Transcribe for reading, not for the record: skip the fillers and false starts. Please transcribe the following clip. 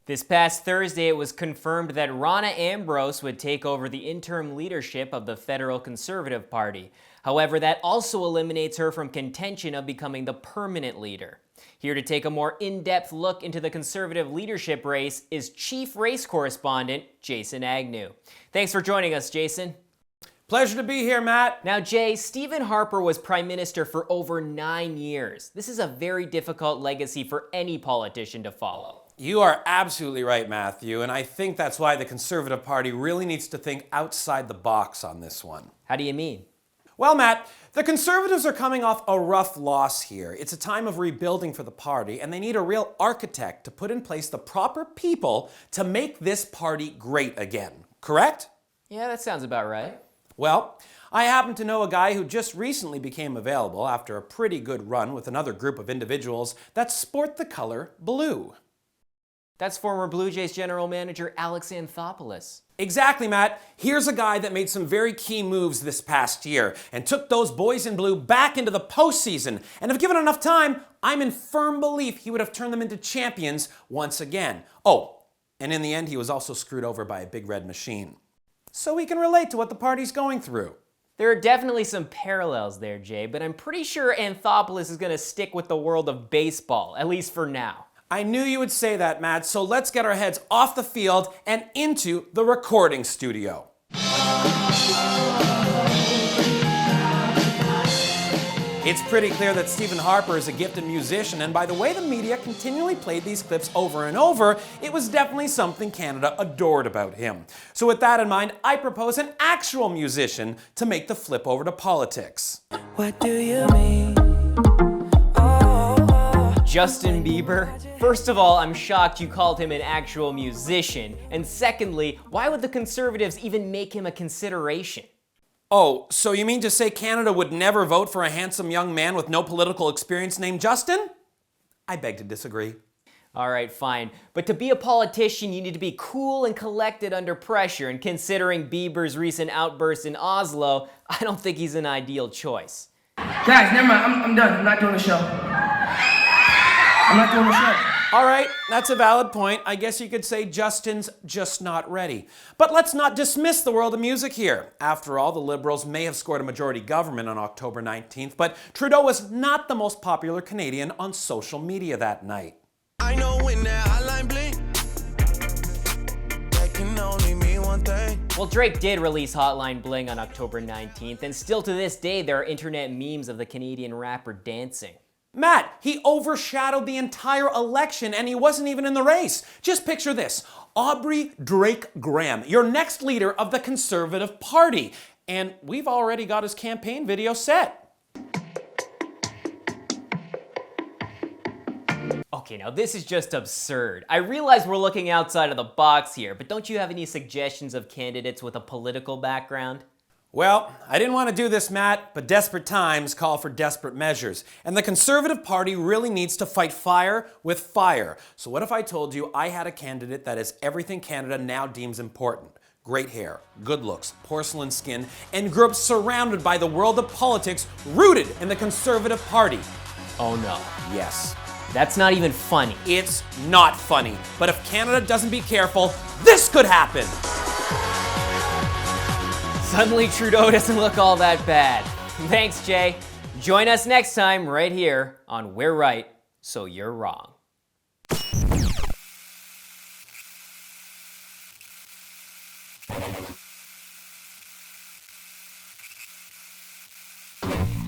This past Thursday, it was confirmed that Rona Ambrose would take over the interim leadership of the federal Conservative Party. However, that also eliminates her from contention of becoming the permanent leader. Here to take a more in-depth look into the Conservative leadership race is Chief Race Correspondent Jason Agnew. Thanks for joining us, Jason. Pleasure to be here, Matt. Now, Jay, Stephen Harper was Prime Minister for over 9 years. This is a very difficult legacy for any politician to follow. You are absolutely right, Matthew, and I think that's why the Conservative Party really needs to think outside the box on this one. How do you mean? Well, Matt, the Conservatives are coming off a rough loss here. It's a time of rebuilding for the party, and they need a real architect to put in place the proper people to make this party great again. Correct? Yeah, that sounds about right. Well, I happen to know a guy who just recently became available after a pretty good run with another group of individuals that sport the color blue. That's former Blue Jays general manager Alex Anthopolis. Exactly, Matt. Here's a guy that made some very key moves this past year and took those boys in blue back into the postseason. And if given enough time, I'm in firm belief he would have turned them into champions once again. Oh, and in the end, he was also screwed over by a big red machine. So we can relate to what the party's going through. There are definitely some parallels there, Jay, but I'm pretty sure Anthopoulos is going to stick with the world of baseball, at least for now. I knew you would say that, Matt, so let's get our heads off the field and into the recording studio. It's pretty clear that Stephen Harper is a gifted musician, and by the way the media continually played these clips over and over, it was definitely something Canada adored about him. So with that in mind, I propose an actual musician to make the flip over to politics. What do you mean? Justin Bieber? First of all, I'm shocked you called him an actual musician. And secondly, why would the Conservatives even make him a consideration? Oh, so you mean to say Canada would never vote for a handsome young man with no political experience named Justin? I beg to disagree. All right, fine. But to be a politician, you need to be cool and collected under pressure. And considering Bieber's recent outburst in Oslo, I don't think he's an ideal choice. Guys, never mind. I'm done. I'm not doing the show. I'm not doing the show. All right, that's a valid point. I guess you could say Justin's just not ready. But let's not dismiss the world of music here. After all, the Liberals may have scored a majority government on October 19th, but Trudeau was not the most popular Canadian on social media that night. I know when that hotline blink, that can only mean one thing. Well, Drake did release Hotline Bling on October 19th, and still to this day, there are internet memes of the Canadian rapper dancing. Matt, he overshadowed the entire election and he wasn't even in the race. Just picture this, Aubrey Drake Graham, your next leader of the Conservative Party. And we've already got his campaign video set. Okay, now this is just absurd. I realize we're looking outside of the box here, but don't you have any suggestions of candidates with a political background? Well, I didn't want to do this, Matt, but desperate times call for desperate measures. And the Conservative Party really needs to fight fire with fire. So what if I told you I had a candidate that is everything Canada now deems important? Great hair, good looks, porcelain skin, and grew up surrounded by the world of politics rooted in the Conservative Party. Oh no. Yes. That's not even funny. It's not funny. But if Canada doesn't be careful, this could happen. Suddenly Trudeau doesn't look all that bad. Thanks, Jay. Join us next time right here on We're Right, So You're Wrong.